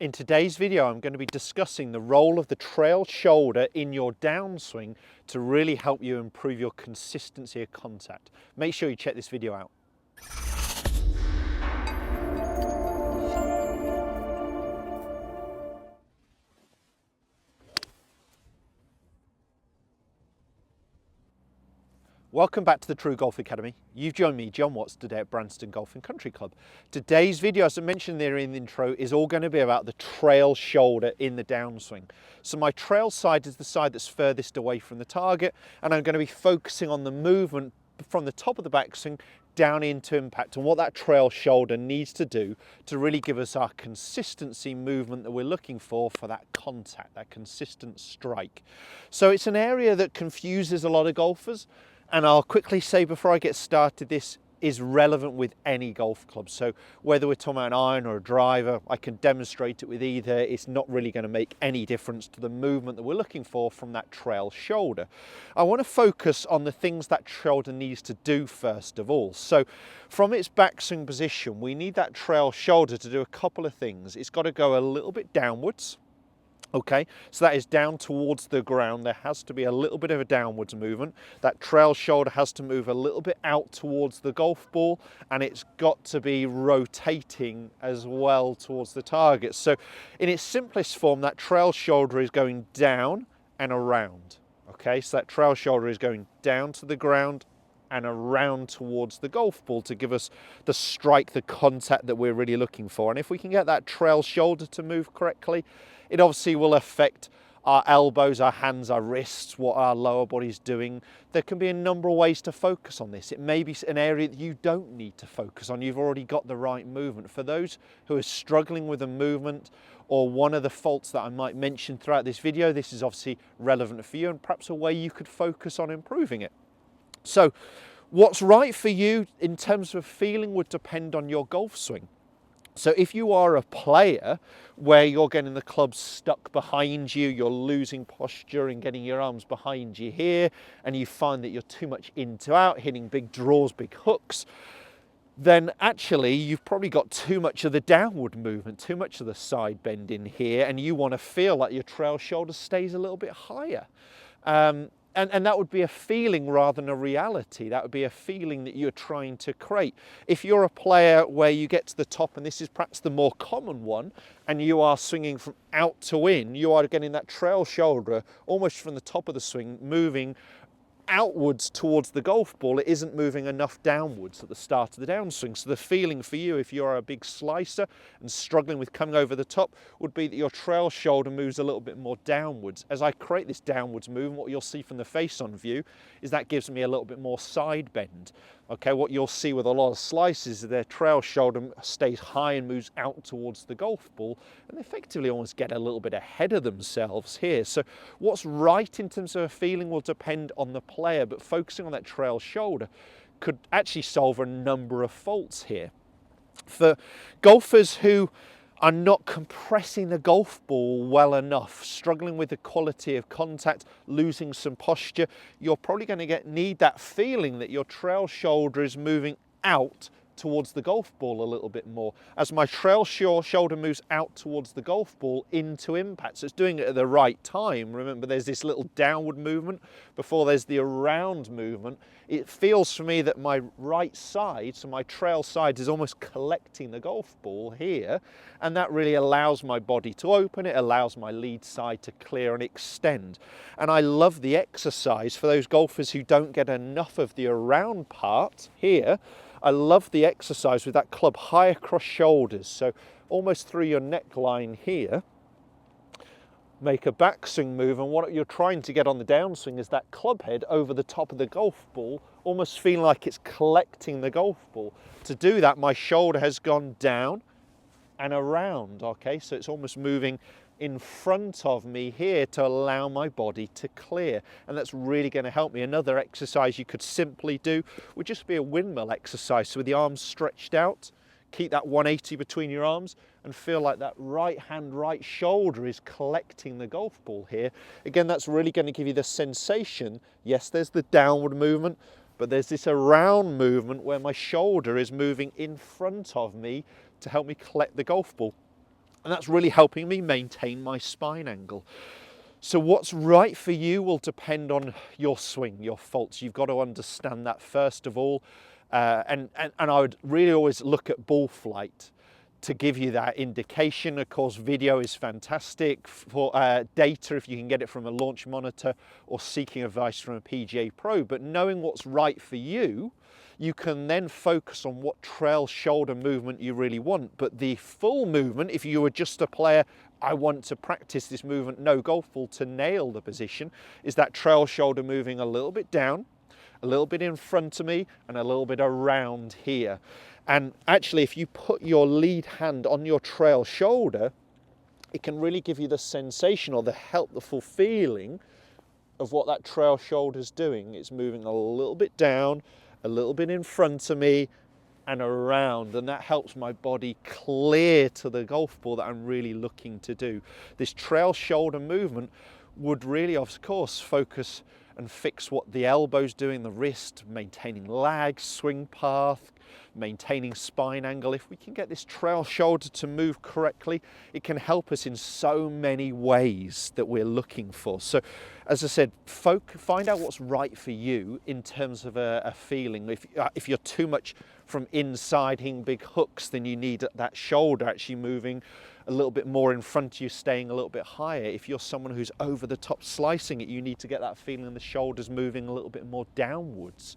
In today's video, I'm going to be discussing the role of the trail shoulder in your downswing to really help you improve your consistency of contact. Make sure you check this video out. Welcome back to the TruGolf Academy. You've joined me, Jon Watts, today at Branston Golf and Country Club. Today's video, as I mentioned there in the intro, is all going to be about the trail shoulder in the downswing. So my trail side is the side that's furthest away from the target, and I'm going to be focusing on the movement from the top of the backswing down into impact and what that trail shoulder needs to do to really give us our consistency movement that we're looking for that contact, that consistent strike. So it's an area that confuses a lot of golfers. And I'll quickly say before I get started, this is relevant with any golf club. So whether we're talking about an iron or a driver, I can demonstrate it with either. It's not really going to make any difference to the movement that we're looking for from that trail shoulder. I want to focus on the things that shoulder needs to do first of all. So from its backswing position, we need that trail shoulder to do a couple of things. It's got to go a little bit downwards. Okay, so that is down towards the ground. There has to be a little bit of a downwards movement. That trail shoulder has to move a little bit out towards the golf ball, and it's got to be rotating as well towards the target. So in its simplest form, that trail shoulder is going down and around. Okay, so that trail shoulder is going down to the ground and around towards the golf ball to give us the strike, the contact that we're really looking for. And if we can get that trail shoulder to move correctly, it obviously will affect our elbows, our hands, our wrists, what our lower body's doing. There can be a number of ways to focus on this. It may be an area that you don't need to focus on. You've already got the right movement. For those who are struggling with a movement or one of the faults that I might mention throughout this video, this is obviously relevant for you and perhaps a way you could focus on improving it. So what's right for you in terms of feeling would depend on your golf swing. So if you are a player where you're getting the club stuck behind you, you're losing posture and getting your arms behind you here, and you find that you're too much in to out, hitting big draws, big hooks, then actually you've probably got too much of the downward movement, too much of the side bend in here, and you want to feel like your trail shoulder stays a little bit higher. And that would be a feeling rather than a reality. That would be a feeling that you're trying to create. If you're a player where you get to the top, and this is perhaps the more common one, and you are swinging from out to in, you are getting that trail shoulder almost from the top of the swing, moving outwards towards the golf ball. It isn't moving enough downwards at the start of the downswing. So the feeling for you, if you're a big slicer and struggling with coming over the top, would be that your trail shoulder moves a little bit more downwards. As I create this downwards movement, what you'll see from the face-on view is that gives me a little bit more side bend. Okay, what you'll see with a lot of slices is their trail shoulder stays high and moves out towards the golf ball, and they effectively almost get a little bit ahead of themselves here. So what's right in terms of a feeling will depend on the player, but focusing on that trail shoulder could actually solve a number of faults here. For golfers who are not compressing the golf ball well enough, struggling with the quality of contact, losing some posture, you're probably going to need that feeling that your trail shoulder is moving out towards the golf ball a little bit more. As my trail shoulder moves out towards the golf ball into impact, so it's doing it at the right time. Remember, there's this little downward movement before there's the around movement. It feels for me that my right side, so my trail side, is almost collecting the golf ball here, and that really allows my body to open. It allows my lead side to clear and extend. And I love the exercise for those golfers who don't get enough of the around part here. I love the exercise with that club high across shoulders, so almost through your neckline here. Make a backswing move, and what you're trying to get on the downswing is that club head over the top of the golf ball, almost feeling like it's collecting the golf ball. To do that, my shoulder has gone down and around, okay? So it's almost moving in front of me here to allow my body to clear, and that's really going to help me. Another exercise you could simply do would just be a windmill exercise, so with the arms stretched out, keep that 180 between your arms and feel like that right hand, right shoulder is collecting the golf ball here. Again, that's really going to give you the sensation, yes, there's the downward movement, but there's this around movement where my shoulder is moving in front of me to help me collect the golf ball. And that's really helping me maintain my spine angle. So what's right for you will depend on your swing, your faults. You've got to understand that first of all. And I would really always look at ball flight to give you that indication. Of course, video is fantastic for data if you can get it from a launch monitor or seeking advice from a PGA Pro. But knowing what's right for you, you can then focus on what trail shoulder movement you really want. But the full movement, if you were just a player, I want to practice this movement, no golf ball, to nail the position, is that trail shoulder moving a little bit down, a little bit in front of me, and a little bit around here. And actually, if you put your lead hand on your trail shoulder, it can really give you the sensation or the helpful feeling of what that trail shoulder is doing. It's moving a little bit down, a little bit in front of me, and around, and that helps my body clear to the golf ball that I'm really looking to do. This trail shoulder movement would really, of course, focus and fix what the elbow's doing, the wrist, maintaining lag, swing path, maintaining spine angle. If we can get this trail shoulder to move correctly, it can help us in so many ways that we're looking for. So, as I said, find out what's right for you in terms of a feeling. If you're too much from inside hitting big hooks, then you need that shoulder actually moving a little bit more in front of you, staying a little bit higher. If you're someone who's over the top slicing it, you need to get that feeling the shoulders moving a little bit more downwards.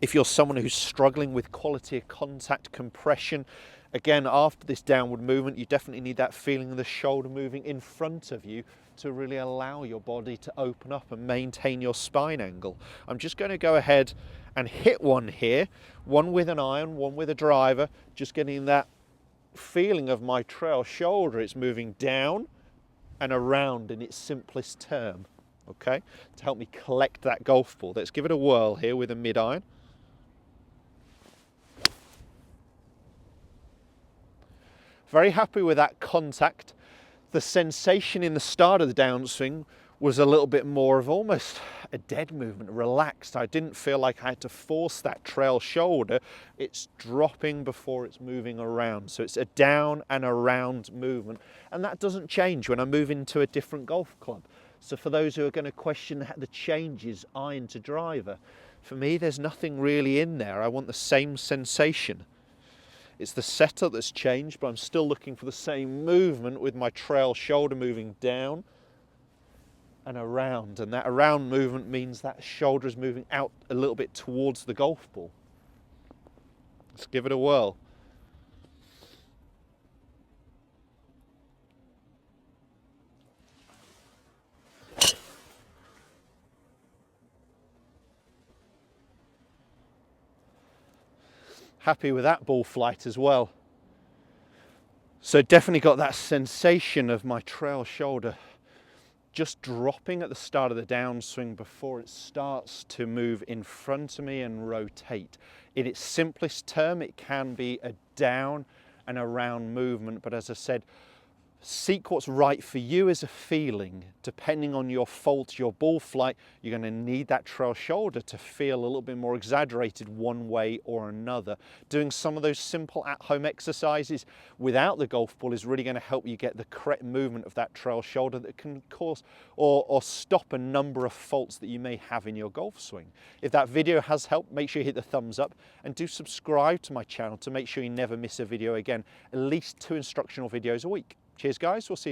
If you're someone who's struggling with quality of contact compression, again, after this downward movement, you definitely need that feeling of the shoulder moving in front of you to really allow your body to open up and maintain your spine angle. I'm just going to go ahead and hit one here, one with an iron, one with a driver, just getting that feeling of my trail shoulder. It's moving down and around in its simplest term, okay, to help me collect that golf ball. Let's give it a whirl here with a mid iron. Very happy with that contact. The sensation in the start of the downswing was a little bit more of almost a dead movement, relaxed. I didn't feel like I had to force that trail shoulder. It's dropping before it's moving around. So it's a down and around movement. And that doesn't change when I move into a different golf club. So for those who are going to question the changes iron to driver, for me, there's nothing really in there. I want the same sensation. It's the setup that's changed, but I'm still looking for the same movement with my trail shoulder moving down and around. And that around movement means that shoulder is moving out a little bit towards the golf ball. Let's give it a whirl. Happy with that ball flight as well. So definitely got that sensation of my trail shoulder just dropping at the start of the downswing before it starts to move in front of me and rotate. In its simplest term, it can be a down and around movement, but as I said, seek what's right for you as a feeling. Depending on your fault, your ball flight, you're going to need that trail shoulder to feel a little bit more exaggerated one way or another. Doing some of those simple at-home exercises without the golf ball is really going to help you get the correct movement of that trail shoulder that can cause or stop a number of faults that you may have in your golf swing. If that video has helped, make sure you hit the thumbs up and do subscribe to my channel to make sure you never miss a video again. At least 2 instructional videos a week. Cheers guys, we'll see you